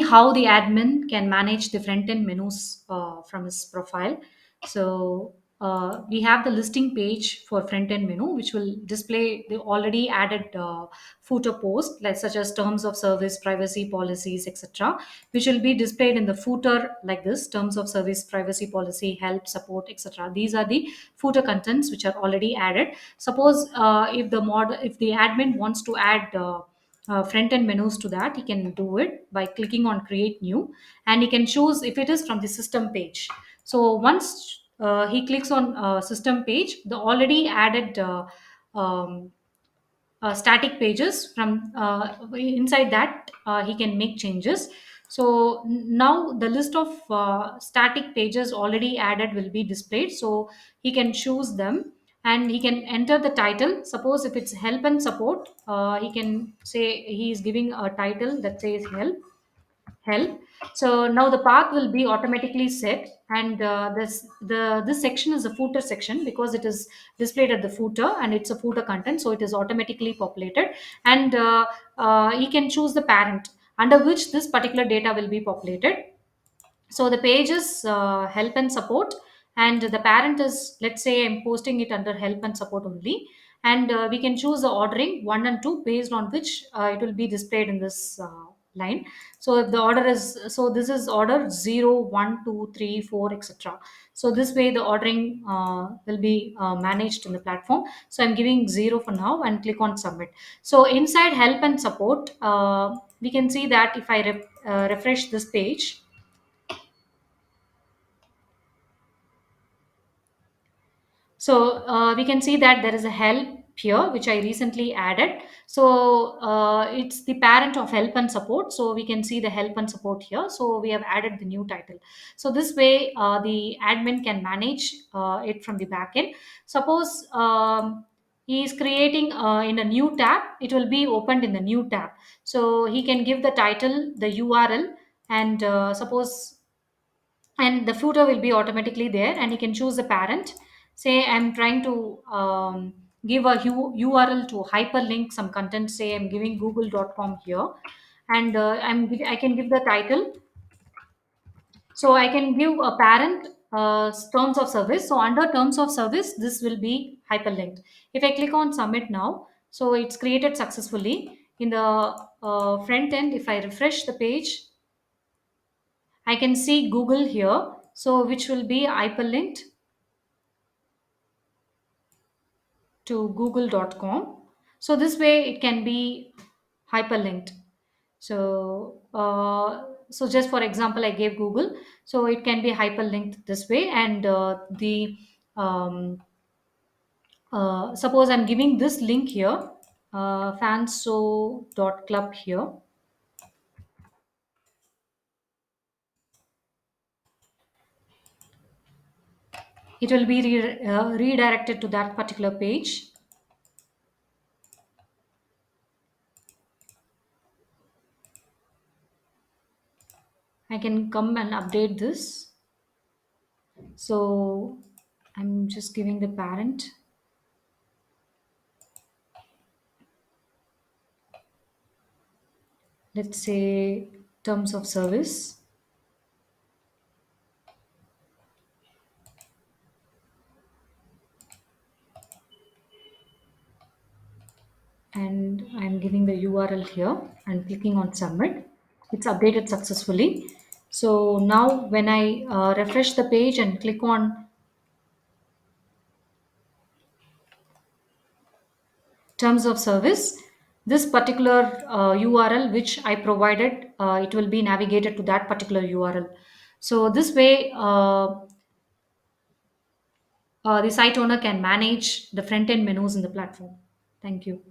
how the admin can manage the front end menus from his profile. So we have the listing page for front end menu, which will display the already added footer post, like such as terms of service, privacy policies, etc., which will be displayed in the footer like this: terms of service, privacy policy, help, support, etc. These are the footer contents which are already added. Suppose if the admin wants to add front end menus to that, he can do it by clicking on create new, and he can choose if it is from the system page. So once he clicks on system page, the already added um, static pages from inside that he can make changes. So now the list of static pages already added will be displayed, so he can choose them and he can enter the title. Suppose if it's help and support, he can say he is giving a title that says help. So now the path will be automatically set, and this section is a footer section because it is displayed at the footer and it's a footer content, so it is automatically populated. And you can choose the parent under which this particular data will be populated. So the page is help and support, and the parent is, let's say I'm posting it under help and support only. And we can choose the ordering 1 and 2 based on which it will be displayed in this line. So if the order is, so this is order 0, 1, 2, 3, 4, etc. So this way the ordering will be managed in the platform. So I'm giving 0 for now and click on submit. So inside help and support, we can see that if I refresh this page, so we can see that there is a help here, which I recently added. So it's the parent of help and support. So we can see the help and support here. So we have added the new title. So this way, the admin can manage it from the backend. Suppose he is creating in a new tab, it will be opened in the new tab. So he can give the title, the URL, and suppose, and the footer will be automatically there, and you can choose the parent. Say I'm trying to give a url to hyperlink some content. Say I'm giving google.com here, and I can give the title. So I can give a parent terms of service. So under terms of service, this will be hyperlinked. If I click on submit now, so it's created successfully in the front end. If I refresh the page, I can see Google here, so which will be hyperlinked to google.com. So this way it can be hyperlinked. So so just for example, I gave Google, so it can be hyperlinked this way. And the suppose I'm giving this link here, fanso.club here. It will be redirected to that particular page. I can come and update this. So I'm just giving the parent. Let's say terms of service. And I'm giving the URL here and clicking on submit. It's updated successfully. So now when I refresh the page and click on terms of service, this particular URL which I provided, it will be navigated to that particular URL. So this way, the site owner can manage the front end menus in the platform. Thank you.